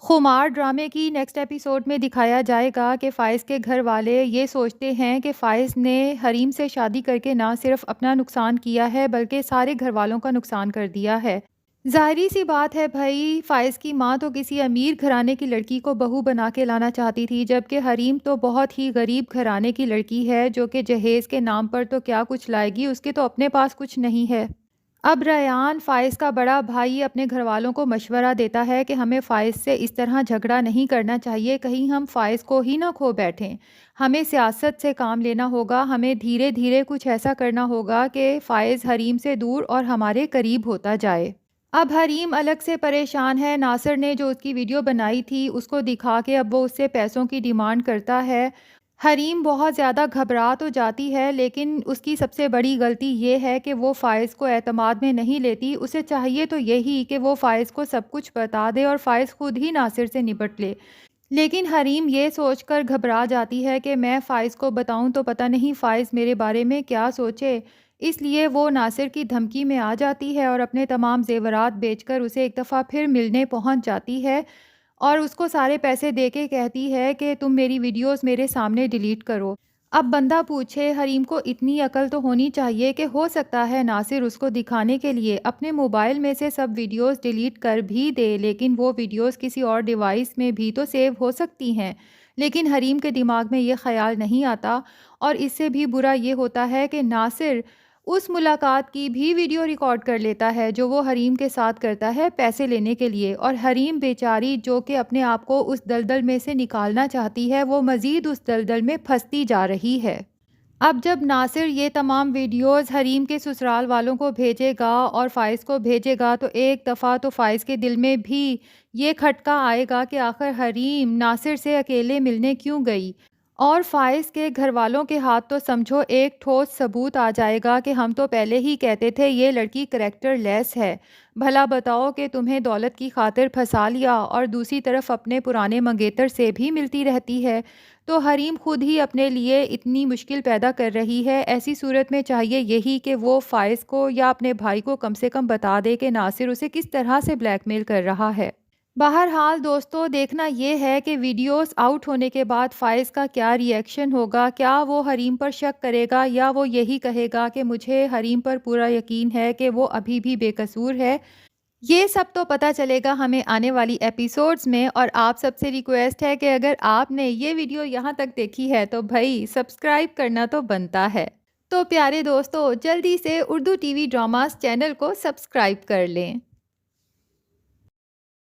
خمار ڈرامے کی نیکسٹ ایپیسوڈ میں دکھایا جائے گا کہ فائز کے گھر والے یہ سوچتے ہیں کہ فائز نے حریم سے شادی کر کے نہ صرف اپنا نقصان کیا ہے بلکہ سارے گھر والوں کا نقصان کر دیا ہے۔ ظاہری سی بات ہے بھائی، فائز کی ماں تو کسی امیر گھرانے کی لڑکی کو بہو بنا کے لانا چاہتی تھی، جبکہ حریم تو بہت ہی غریب گھرانے کی لڑکی ہے جو کہ جہیز کے نام پر تو کیا کچھ لائے گی، اس کے تو اپنے پاس کچھ نہیں ہے۔ اب ریان، فائز کا بڑا بھائی، اپنے گھر والوں کو مشورہ دیتا ہے کہ ہمیں فائز سے اس طرح جھگڑا نہیں کرنا چاہیے، کہیں ہم فائز کو ہی نہ کھو بیٹھیں۔ ہمیں سیاست سے کام لینا ہوگا، ہمیں دھیرے دھیرے کچھ ایسا کرنا ہوگا کہ فائز حریم سے دور اور ہمارے قریب ہوتا جائے۔ اب حریم الگ سے پریشان ہے۔ ناصر نے جو اس کی ویڈیو بنائی تھی اس کو دکھا کے اب وہ اس سے پیسوں کی ڈیمانڈ کرتا ہے۔ حریم بہت زیادہ گھبرا تو جاتی ہے، لیکن اس کی سب سے بڑی غلطی یہ ہے کہ وہ فائز کو اعتماد میں نہیں لیتی۔ اسے چاہیے تو یہی کہ وہ فائز کو سب کچھ بتا دے اور فائز خود ہی ناصر سے نپٹ لے، لیکن حریم یہ سوچ کر گھبرا جاتی ہے کہ میں فائز کو بتاؤں تو پتہ نہیں فائز میرے بارے میں کیا سوچے، اس لیے وہ ناصر کی دھمکی میں آ جاتی ہے اور اپنے تمام زیورات بیچ کر اسے ایک دفعہ پھر ملنے پہنچ جاتی ہے اور اس کو سارے پیسے دے کے کہتی ہے کہ تم میری ویڈیوز میرے سامنے ڈیلیٹ کرو۔ اب بندہ پوچھے، حریم کو اتنی عقل تو ہونی چاہیے کہ ہو سکتا ہے ناصر اس کو دکھانے کے لیے اپنے موبائل میں سے سب ویڈیوز ڈیلیٹ کر بھی دے، لیکن وہ ویڈیوز کسی اور ڈیوائس میں بھی تو سیو ہو سکتی ہیں۔ لیکن حریم کے دماغ میں یہ خیال نہیں آتا، اور اس سے بھی برا یہ ہوتا ہے کہ ناصر اس ملاقات کی بھی ویڈیو ریکارڈ کر لیتا ہے جو وہ حریم کے ساتھ کرتا ہے پیسے لینے کے لیے، اور حریم بیچاری جو کہ اپنے آپ کو اس دلدل میں سے نکالنا چاہتی ہے، وہ مزید اس دلدل میں پھنستی جا رہی ہے۔ اب جب ناصر یہ تمام ویڈیوز حریم کے سسرال والوں کو بھیجے گا اور فائز کو بھیجے گا تو ایک دفعہ تو فائز کے دل میں بھی یہ کھٹکا آئے گا کہ آخر حریم ناصر سے اکیلے ملنے کیوں گئی، اور فائز کے گھر والوں کے ہاتھ تو سمجھو ایک ٹھوس ثبوت آ جائے گا کہ ہم تو پہلے ہی کہتے تھے یہ لڑکی کریکٹر لیس ہے، بھلا بتاؤ کہ تمہیں دولت کی خاطر پھنسا لیا اور دوسری طرف اپنے پرانے منگیتر سے بھی ملتی رہتی ہے، تو حریم خود ہی اپنے لیے اتنی مشکل پیدا کر رہی ہے۔ ایسی صورت میں چاہیے یہی کہ وہ فائز کو یا اپنے بھائی کو کم سے کم بتا دے کہ ناصر اسے کس طرح سے بلیک میل کر رہا ہے۔ بہرحال دوستو، دیکھنا یہ ہے کہ ویڈیوز آؤٹ ہونے کے بعد فائز کا کیا ری ایکشن ہوگا، کیا وہ حریم پر شک کرے گا یا وہ یہی کہے گا کہ مجھے حریم پر پورا یقین ہے کہ وہ ابھی بھی بے قصور ہے۔ یہ سب تو پتہ چلے گا ہمیں آنے والی ایپیسوڈز میں، اور آپ سب سے ریکویسٹ ہے کہ اگر آپ نے یہ ویڈیو یہاں تک دیکھی ہے تو بھائی سبسکرائب کرنا تو بنتا ہے۔ تو پیارے دوستو، جلدی سے Urdu T V dramas channel کو سبسکرائب کر لیں۔